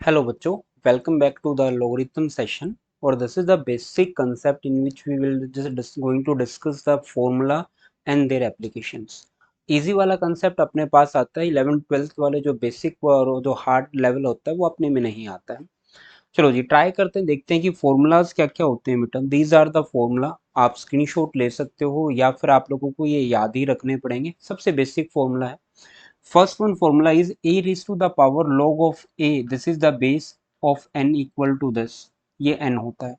Hello बच्चों, welcome back to the logarithm session और this is the basic concept in which we will just going to discuss the formula and their applications. Easy वाला concept अपने पास आता है, 11th 12th वाले जो basic और जो हार्ड लेवल होता है वो अपने में नहीं आता है। चलो जी ट्राई करते हैं, देखते हैं कि फॉर्मूलाज क्या क्या होते हैं बेटा। दीज आर द फॉर्मूला, आप स्क्रीनशॉट ले सकते हो या फिर आप लोगों को ये याद ही रखने पड़ेंगे। सबसे बेसिक फॉर्मूला है, first one formula is a raised to the power log of a, this is the base of n equal to this, ये n होता है।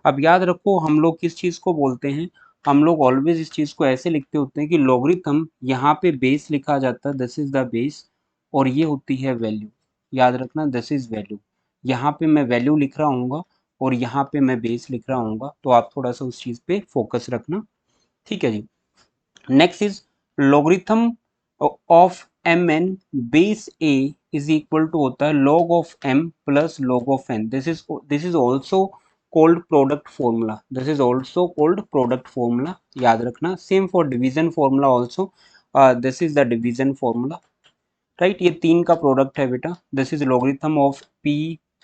अब याद रखो हम लोग किस चीज को बोलते हैं, हम लोग ऑलवेज इस चीज को ऐसे लिखते होते हैं कि लॉगरिथम यहाँ पे बेस लिखा जाता है, दिस इज द बेस, और ये होती है वैल्यू। याद रखना दिस इज वैल्यू, यहाँ पे मैं वैल्यू लिख रहा हूँ और यहाँ पे मैं बेस लिख रहा हूँ, तो आप थोड़ा सा उस चीज पे फोकस रखना, ठीक है जी। Next is logarithm of m n base a is equal to होता है log of m plus log of n। This is also called product formula, this is also called product formula, याद रखना। Same for division formula also, this is the division formula, right. ये तीन का product है बेटा। This is logarithm of p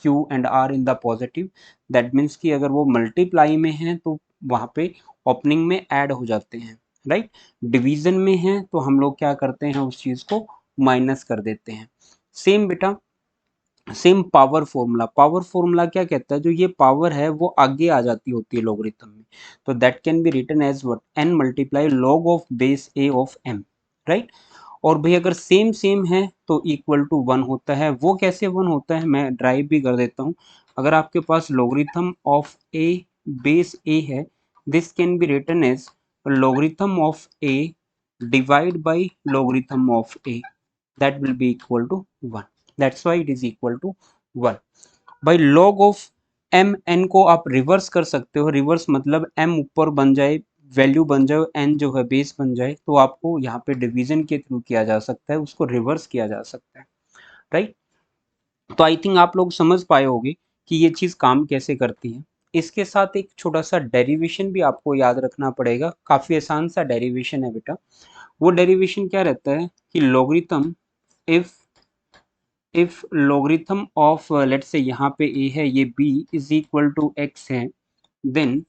q and r in the positive, that means कि अगर वो मल्टीप्लाई में है तो वहां पे ओपनिंग में ऐड हो जाते हैं, राइट। डिवीजन में है तो हम लोग क्या करते हैं, उस चीज को माइनस कर देते हैं। सेम बेटा, same power formula. Power formula क्या कहता है, जो ये पावर है वो आगे आ जाती होती है लॉगरिथम में, तो that can be written as what, n multiply log of base a of m, right. और भाई अगर सेम सेम है तो इक्वल टू 1 होता है। वो कैसे 1 होता है, मैं ड्राइव भी कर देता हूँ। अगर आपके पास logarithm of a base a है, this can be written as logarithm of a divide by logarithm of a, that will be equal to 1, that's why it is equal to 1। भाई log ऑफ m n को आप reverse कर सकते हो, reverse मतलब m ऊपर बन जाए, वैल्यू बन जाए, n जो है बेस बन जाए, तो आपको यहाँ पे डिवीजन के थ्रू किया जा सकता है, उसको रिवर्स किया जा सकता है, राइट। तो आई थिंक आप लोग समझ पाए होंगे कि ये चीज काम कैसे करती है। इसके साथ एक छोटा सा डेरिवेशन भी आपको याद रखना पड़ेगा, काफी आसान सा डेरिवेशन है बेटा। वो डेरिवेशन क्या रहता है कि logarithm if logarithm of let's say यहाँ पे a है, ये b is equal to x है, then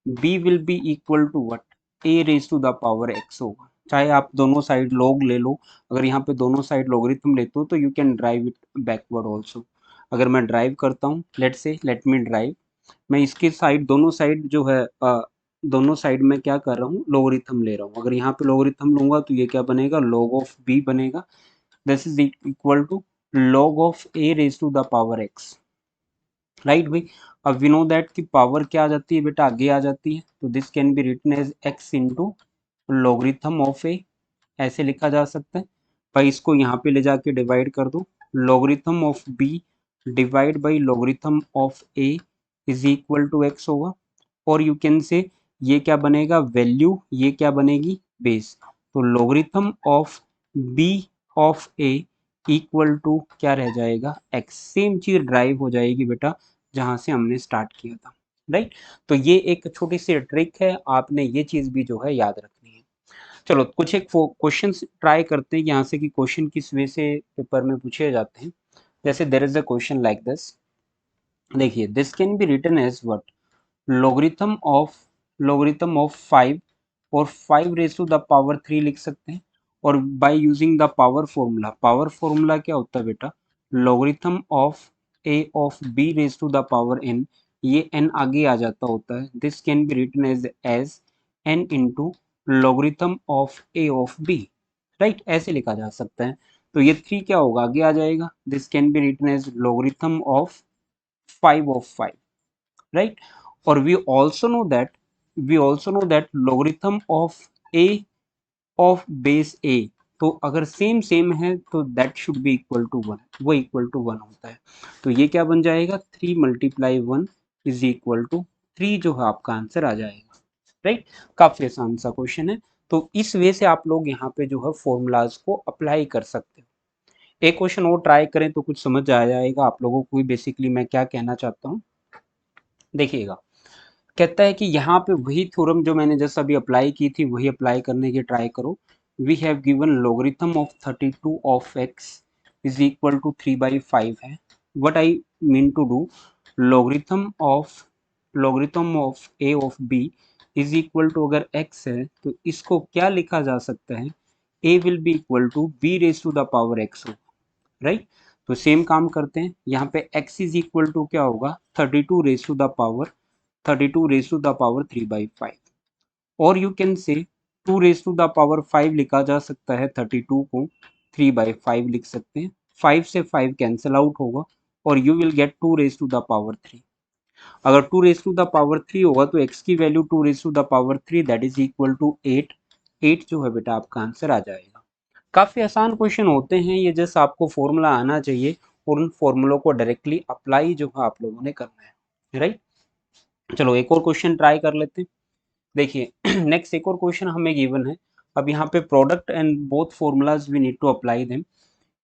b will be equal to what, a raise to the power x होगा। चाहे आप दोनों साइड log ले लो, अगर यहाँ पे दोनों साइड लॉगरिथम लेते हो तो you can drive it backward also. अगर मैं ड्राइव करता हूँ, लेट मी ड्राइव, मैं इसके साइड दोनों साइड जो है दोनों साइड में क्या कर रहा हूँ, लॉगरिथम ले रहा हूँ। अगर यहाँ पे लॉगरिथम लूंगा तो ये क्या बनेगा, log ऑफ b बनेगा, this is equal to log of a raise to the power x, right भाई। अब वी नो दैट कि पावर क्या आ जाती है बेटा, आगे आ जाती है, तो this can be written as x into logarithm of a, ऐसे लिखा जा सकता है भाई। इसको यहाँ पे ले जाके डिवाइड कर दो, logarithm of b divide by logarithm of a is equal to x होगा। और यू कैन से ये क्या बनेगा, वैल्यू, ये क्या बनेगी, बेस, तो logarithm of b of a equal to क्या रह जाएगा, x। सेम चीज ड्राइव हो जाएगी बेटा जहां से हमने स्टार्ट किया था, राइट। तो ये एक छोटी सी ट्रिक है, आपने ये चीज भी जो है याद रखनी है। चलो कुछ एक क्वेश्चन ट्राई करते हैं यहाँ से कि क्वेश्चन किस वे से पेपर में पूछे जाते हैं। जैसे there is a question like this, देखिए this can be written as what, logarithm of 5, और 5 रेज टू द पावर 3 लिख सकते हैं। और by using the power formula, power formula क्या होता है बेटा, logarithm of a of b raise to the power n, ये n आगे आ जाता होता है, this can be written as n into logarithm of a of b, right, ऐसे लिखा जा सकता है। तो ये 3 क्या होगा, आगे आ जाएगा, this can be written as logarithm of 5 of 5, right। और we also know that logarithm of a of base a, तो अगर सेम सेम है तो that should be equal to 1, वो इक्वल टू 1 होता है। तो ये क्या बन जाएगा, 3 मल्टीप्लाई 1 इज इक्वल टू 3, जो है आपका आंसर आ जाएगा, राइट। काफी आसान सा क्वेश्चन है। तो इस वे से आप लोग यहाँ पे जो है फॉर्मूलाज को अप्लाई कर सकते हो। एक क्वेश्चन और ट्राई करें तो कुछ समझ आ जाएगा आप लोगों को बेसिकली मैं क्या कहना चाहता हूँ। देखिएगा, कहता है कि यहाँ पे वही थ्योरम जो मैंने जस्ट अभी अप्लाई की थी वही अप्लाई करने की ट्राई करो। We have given logarithm of 32 of x is equal to 3/5 है। What I mean to do, logarithm of a of b is equal to, अगर x है तो इसको क्या लिखा जा सकता है, a will be equal to b raise to the power x, right. तो सेम काम करते हैं, यहाँ पे x इज इक्वल टू क्या होगा, 32 रेज टू द पावर 3/5, और यू कैन से 2 रेज टू द पावर 5 लिखा जा सकता है, 32 को 3/5 लिख सकते हैं, 5 से 5 कैंसिल आउट होगा और you will get 2 raise to the power 3। अगर 2 रेज टू द पावर 3 होगा तो x की value 2 raise to the power 3 that is equal to 8। 8 जो है बेटा आपका आंसर आ जाएगा। काफी आसान क्वेश्चन होते हैं ये, जस्ट आपको फॉर्मूला आना चाहिए और उन फॉर्मूलों को डायरेक्टली अप्लाई जो है आप लोगों ने करना है, राइट। चलो एक और क्वेश्चन ट्राई कर लेते हैं। देखिए नेक्स्ट एक और क्वेश्चन हमें गिवन है। अब यहाँ पे product and both formulas we need to apply them.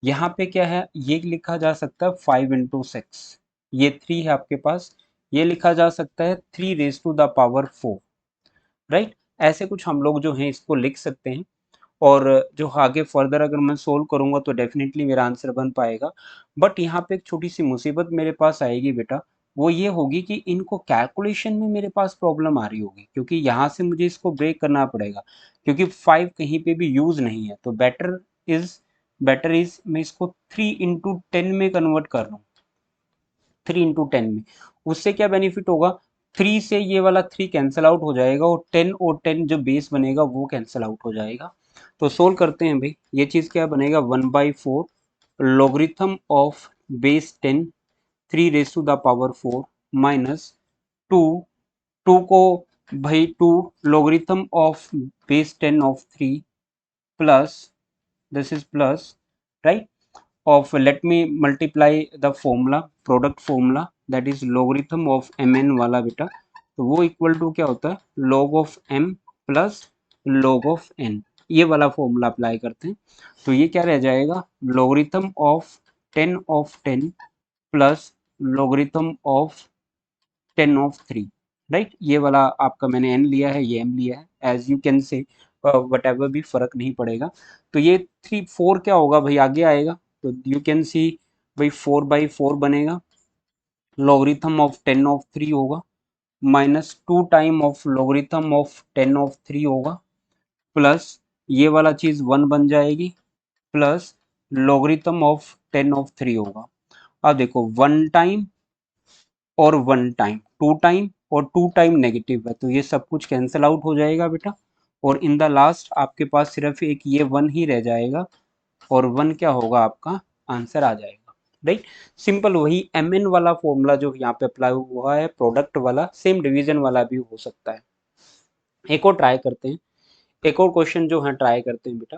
यहाँ पे क्या है, ये लिखा जा सकता है 5 × 6, ये 3 है आपके पास, ये लिखा जा सकता है 3 raise to the power 4, right. ऐसे कुछ हम लोग जो हैं इसको लिख सकते हैं, और जो आगे फर्दर अगर मैं सोल्व करूंगा तो डेफिनेटली मेरा आंसर बन पाएगा। बट यहाँ पे एक छोटी सी मुसीबत मेरे पास आएगी बेटा, वो ये होगी कि इनको कैलकुलेशन में मेरे पास प्रॉब्लम आ रही होगी, क्योंकि यहाँ से मुझे इसको ब्रेक करना पड़ेगा, क्योंकि 5 कहीं पे भी यूज नहीं है। तो बेटर इज मैं इसको 3 × 10 में कन्वर्ट कर रहा हूँ, 3 × 10 में। उससे क्या बेनिफिट होगा, 3 से ये वाला 3 कैंसिल आउट हो जाएगा, और 10 जो बेस बनेगा वो कैंसिल आउट हो जाएगा। तो सोल्व करते हैं भाई, ये चीज क्या बनेगा, 1/4 logarithm of base 10 3 raise to the power 4 minus 2, 2 को भाई 2 logarithm of base 10 of 3 plus, this is plus, right, of, let me multiply the formula, product formula, that is logarithm of mn वाला बेटा, तो वो इक्वल टू क्या होता है, log of m plus log of n, ये वाला formula apply करते हैं। तो ये क्या रह जाएगा, logarithm of 10 of 10 plus logarithm of 10 of 3, right. ये वाला आपका मैंने n लिया है, ये m लिया है, as you can say whatever भी फर्क नहीं पड़ेगा। तो ये 4 क्या होगा भाई, आगे आएगा, तो यू कैन सी भाई 4/4 बनेगा, लॉगरिथम ऑफ 10 ऑफ 3 होगा, minus 2 time of logarithm of 10 of 3 होगा, प्लस ये वाला चीज 1 बन जाएगी, प्लस लॉगरिथम ऑफ 10 ऑफ 3 होगा। अब देखो 1 टाइम और 1 टाइम, 2 टाइम और 2 टाइम नेगेटिव है, तो ये सब कुछ कैंसिल आउट हो जाएगा बेटा, और इन द लास्ट आपके पास सिर्फ एक ये 1 ही रह जाएगा, और 1 क्या होगा आपका आंसर आ जाएगा, राइट। सिंपल वही mn वाला फॉर्मूला जो यहाँ पे अप्लाई हुआ है, प्रोडक्ट वाला, सेम डिवीजन वाला भी हो सकता है। एक और ट्राई करते हैं, एक और क्वेश्चन जो है ट्राई करते हैं बेटा।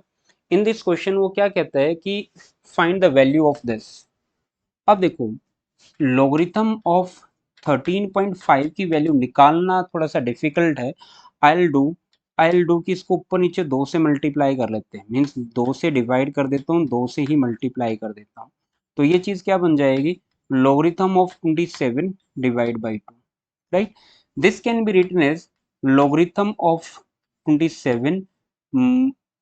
इन दिस क्वेश्चन वो क्या कहता है कि find the value of this. अब देखो लॉगरिथम ऑफ 13.5 की वैल्यू निकालना थोड़ा सा डिफिकल्ट है। आई विल डू कि इसको ऊपर नीचे 2 से मल्टीप्लाई कर लेते हैं, मीन्स 2 से डिवाइड कर देता हूँ, 2 से ही मल्टीप्लाई कर देता हूँ। तो ये चीज क्या बन जाएगी, logarithm of 27 divide by 2, right. This can be written as logarithm of 27,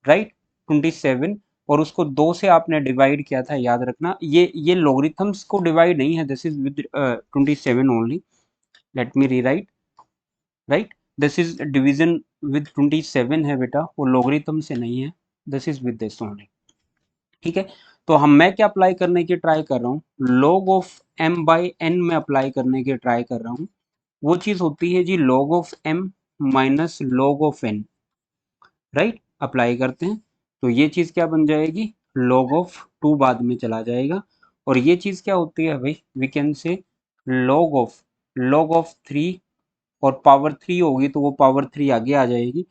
right, 27, और उसको 2 से आपने डिवाइड किया था, याद रखना ये लॉगरिथम्स को डिवाइड नहीं है, this is with 27 only, let me rewrite, right, this is division with 27 है बेटा, वो लॉगरिथम से नहीं है, this is with this only, ठीक है। तो मैं क्या अप्लाई करने की ट्राई कर रहा हूँ, log of m by n में अप्लाई करने की ट्राई कर रहा हूँ। वो चीज होती है जी log of m minus log of n, right, apply करते हैं। तो ये चीज क्या बन जाएगी, log ऑफ 2 बाद में चला जाएगा, और ये चीज क्या होती है भाई, we can say log of 3, और पावर 3 होगी तो वो पावर 3 आगे आ जाएगी,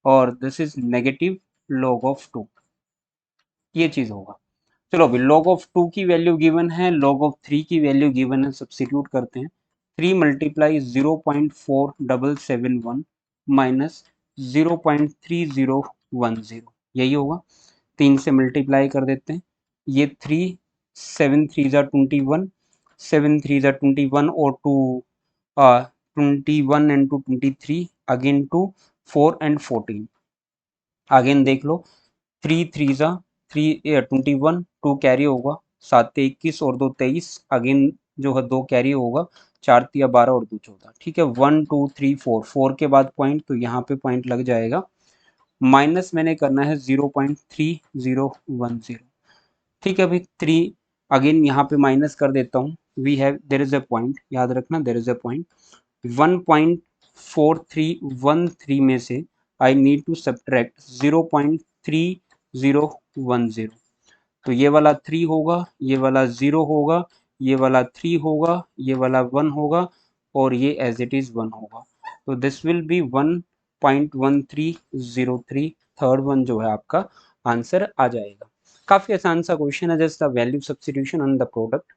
और this is negative log of 2, ये चीज होगा। चलो अभी log ऑफ 2 की वैल्यू गिवन है, log ऑफ 3 की वैल्यू गिवन है, सब्स्टिट्यूट करते हैं। 3 मल्टीप्लाई 0.4771 माइनस 0.3010, यही होगा। 3 से मल्टीप्लाई कर देते हैं, ये 3, 7 3 जा 21, 7 3 जा 21, और 2 21 एंड 2 23, अगेन 2 4 एंड 14, अगेन देख लो, 3 3 जा 3 21, 2 कैरी होगा, 7 21 और 2 23, अगेन जो है 2 कैरी होगा, 4 तिया 12 और 2 14, ठीक है। 1 2 3 4, 4 के बाद पॉइंट, तो यहाँ पे पॉइंट लग जाएगा। माइनस मैंने करना है 0.3010, ठीक है भाई। 3 अगेन यहाँ पे माइनस कर देता हूँ। We have, there is a point, याद रखना देयर इज अ पॉइंट। 1.4313 में से आई नीड टू सब्ट्रैक्ट 0.3010, तो ये वाला 3 होगा, ये वाला 0 होगा, ये वाला 3 होगा, ये वाला 1 होगा, और ये एज इट इज 1 होगा। तो this will be 1.1303, third one जो है आपका आंसर आ जाएगा। काफी आसान सा क्वेश्चन है, just the value substitution on the product.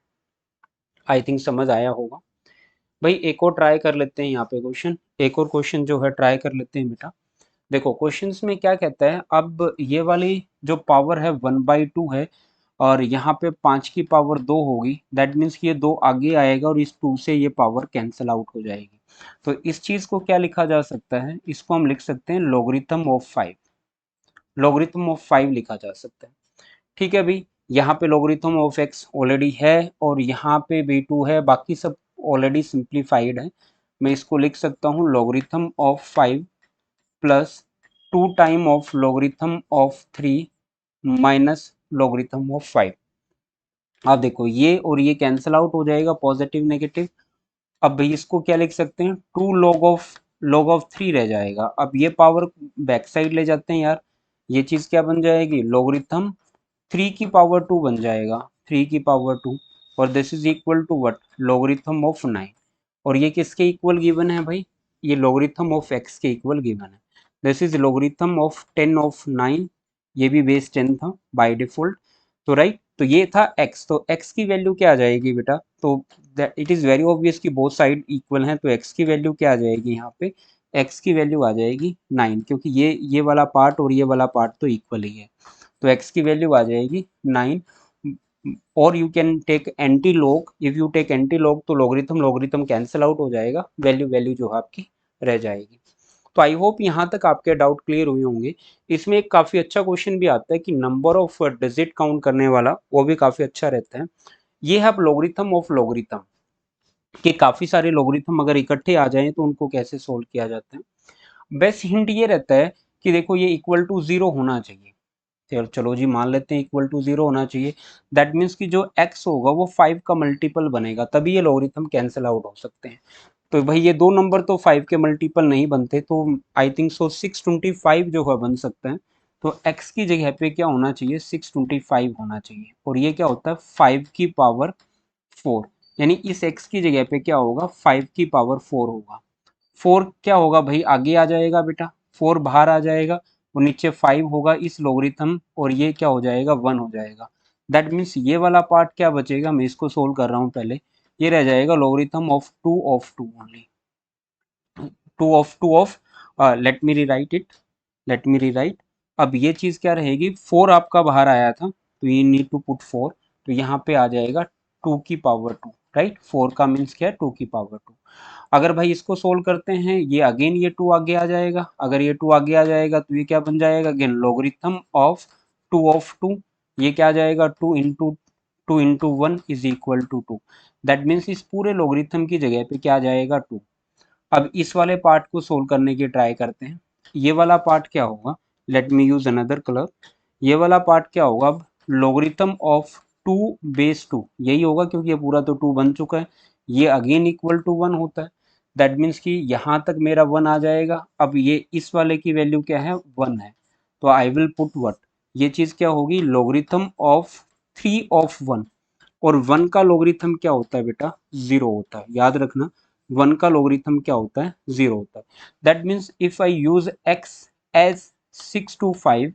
I think समझ आया होगा भाई। एक और ट्राई कर लेते हैं यहाँ पे क्वेश्चन, एक और क्वेश्चन जो है ट्राई कर लेते हैं बेटा। देखो क्वेश्चंस में क्या कहता है, अब ये वाली जो पावर है 1/2 है, और यहाँ पे 5 की पावर 2 होगी, दैट मीन्स कि ये 2 आगे आएगा और इस 2 से ये पावर कैंसिल आउट हो जाएगी। तो इस चीज को क्या लिखा जा सकता है, इसको हम लिख सकते हैं लॉगरिथम ऑफ 5, लॉगरिथम ऑफ 5 लिखा जा सकता है, ठीक है भाई। यहाँ पे लॉगरिथम ऑफ एक्स ऑलरेडी है, और यहाँ पे भी 2 है, बाकी सब ऑलरेडी सिंप्लीफाइड है। मैं इसको लिख सकता हूँ logarithm of 5 plus 2 time of logarithm of 3 minus logarithm of 5। आप देखो ये और ये कैंसिल आउट हो जाएगा, पॉजिटिव नेगेटिव। अब भाई इसको क्या लिख सकते हैं, 2 लॉग ऑफ 3 रह जाएगा। अब ये पावर बैक साइड ले जाते हैं यार, ये चीज क्या बन जाएगी, लॉगरिथम 3 की पावर 2 बन जाएगा, 3 की पावर 2, और this is equal to what, logarithm of 9। और ये किसके इक्वल गिवन है भाई, ये लॉगरिथम ऑफ एक्स के इक्वल गिवन है। This is logarithm of 10 of 9, ये भी बेस 10 था बाय डिफॉल्ट। तो राइट, तो ये था x, तो x की वैल्यू क्या आ जाएगी बेटा, तो इट इज वेरी ऑब्वियस कि बोथ साइड इक्वल हैं, तो x की वैल्यू क्या आ जाएगी यहाँ पे, x की वैल्यू आ जाएगी 9, क्योंकि ये वाला पार्ट और ये वाला पार्ट तो इक्वल ही है। तो x की वैल्यू आ जाएगी 9। और you can take anti log, if you take anti log तो लॉगरिथम लॉगरिथम कैंसिल आउट हो जाएगा, वैल्यू वैल्यू जो है आपकी रह जाएगी। तो आई होप यहाँ तक आपके डाउट क्लियर हुए होंगे। इसमें एक काफी अच्छा क्वेश्चन भी आता है कि नंबर ऑफ डिजिट काउंट करने वाला, वो भी काफी अच्छा रहता है। ये है लॉगरिथम ऑफ लॉगरिथम, कि काफी सारे लॉगरिथम अगर इकट्ठे आ जाएं तो उनको कैसे सोल्व किया जाता है। बेस्ट हिंट ये रहता है कि देखो ये इक्वल टू 0 होना चाहिए। चलो जी मान लेते हैं इक्वल टू 0 होना चाहिए, दैट मीन्स कि जो x होगा वो 5 का मल्टीपल बनेगा, तभी ये लॉगरिथम कैंसिल आउट हो सकते हैं। तो भाई ये दो नंबर तो 5 के मल्टीपल नहीं बनते, तो आई थिंक सो 625 जो है बन सकते हैं। तो x की जगह पे क्या होना चाहिए, 625 होना चाहिए, और ये क्या होता है 5 की पावर 4, यानी इस x की जगह पे क्या होगा 5 की पावर 4 होगा। 4 क्या होगा भाई, आगे आ जाएगा बेटा, 4 बाहर आ जाएगा, और नीचे 5 होगा इस लॉगरिथम, और ये क्या हो जाएगा 1 हो जाएगा। दैट मीन्स ये वाला पार्ट क्या बचेगा, मैं इसको सोल्व कर रहा हूँ पहले, ये रह जाएगा logarithm of 2 only, 2 of let me rewrite it, let me rewrite. अब ये चीज क्या रहेगी, 4 आपका बाहर आया था, तो यू नीड टू पुट 4, तो यहाँ पे आ जाएगा 2 की पावर 2, राइट। 4 का मीन्स क्या है 2 की पावर 2। अगर भाई इसको सोल्व करते हैं, ये अगेन ये 2 आगे आ जाएगा, अगर ये 2 आगे आ जाएगा तो ये क्या बन जाएगा, अगेन लॉगरिथम ऑफ 2, ये क्या आ जाएगा 2 into 1 is equal to 2। That means इस पूरे लॉगरिथम की जगह पे क्या आ जाएगा 2। अब इस वाले पार्ट को सोल्व करने की ट्राई करते हैं। ये वाला पार्ट क्या होगा, let me use another colour. ये वाला पार्ट क्या होगा, अब लॉगरिथम ऑफ 2 बेस 2 यही होगा, क्योंकि ये पूरा तो 2 बन चुका है, ये अगेन इक्वल टू 1 होता है। दैट मीन्स कि यहाँ तक मेरा 1 आ जाएगा। अब ये इस वाले की वैल्यू क्या है 1 है, तो आई विल पुट व्हाट, ये चीज क्या होगी लॉगरिथम ऑफ 3 ऑफ 1, और 1 का लॉगरिथम क्या होता है बेटा 0 होता है, याद रखना 1 का लॉगरिथम क्या होता है 0 होता है। That means if I use x as 625,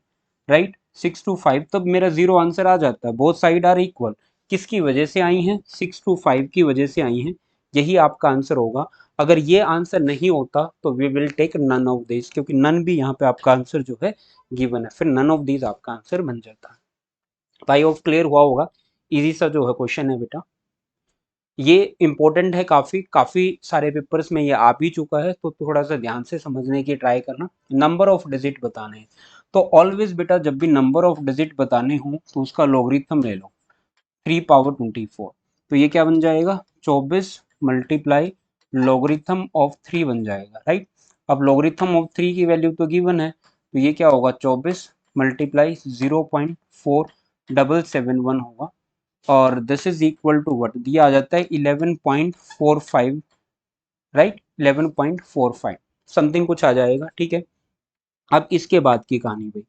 right 625, तब मेरा 0 आंसर आ जाता है, बोथ साइड आर इक्वल। किसकी वजह से आई हैं, 625 की वजह से आई हैं, यही आपका आंसर होगा। अगर ये आंसर नहीं होता तो we will take none of this, क्योंकि नन भी यहाँ पे आपका आंसर जो है गिवन है, फिर नन ऑफ दिस आपका आंसर बन जाता है। भाई ऑफ क्लियर हुआ होगा, इजी सा जो है क्वेश्चन है बेटा। ये इंपॉर्टेंट है, काफी काफी सारे पेपर्स में ये आ भी चुका है, तो थोड़ा सा ध्यान से समझने की ट्राई करना। नंबर ऑफ डिजिट बताने हैं, तो ऑलवेज बेटा जब भी नंबर ऑफ डिजिट बताने हो तो उसका लॉगरिथम ले लो। 3 पावर 24। तो ये क्या बन जाएगा, 24 मल्टीप्लाई लॉगरिथम ऑफ 3 बन जाएगा, राइट। अब लॉगरिथम ऑफ 3 की वैल्यू तो गिवन है, तो ये क्या होगा, 24 मल्टीप्लाई 0.4771 होगा, और this is equal to what, दिया आ जाता है 11.45, राइट, 11.45 समथिंग कुछ आ जाएगा, ठीक है। अब इसके बाद की कहानी भाई,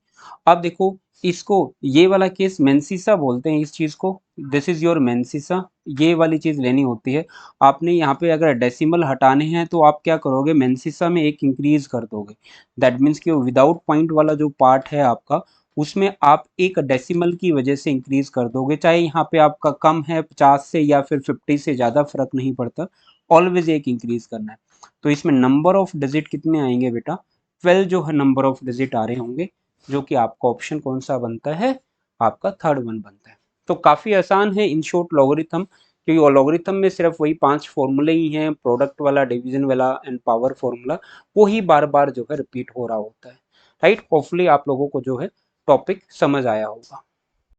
अब देखो इसको, ये वाला केस मेंसिसा बोलते हैं इस चीज को, दिस इज योर मेंसिसा, ये वाली चीज लेनी होती है। आपने यहाँ पे अगर डेसिमल हटाने हैं तो आप क्या करोगे, मेंसिसा में एक इंक्रीज कर दोगे, दैट मीन्स कि विदाउट पॉइंट वाला जो पार्ट है आपका, उसमें आप एक डेसिमल की वजह से इंक्रीज कर दोगे, चाहे यहाँ पे आपका कम है 50 से या फिर 50 से, ज़्यादा फर्क नहीं पड़ता, ऑलवेज एक इंक्रीज करना है। तो इसमें नंबर ऑफ डिजिट कितने आएंगे बेटा, 12 जो है नंबर ऑफ डिजिट आ रहे होंगे, जो कि आपका ऑप्शन कौन सा बनता है, आपका थर्ड वन बनता है। तो काफ़ी आसान है इन शॉर्ट लॉगरिथम, क्योंकि लॉगरिथम में सिर्फ वही 5 फॉर्मूले ही हैं, प्रोडक्ट वाला, डिवीजन वाला एंड पावर फॉर्मूला, वो ही बार बार जो है रिपीट हो रहा होता है, राइट। होपफुली आप लोगों को जो है टॉपिक समझ आया होगा।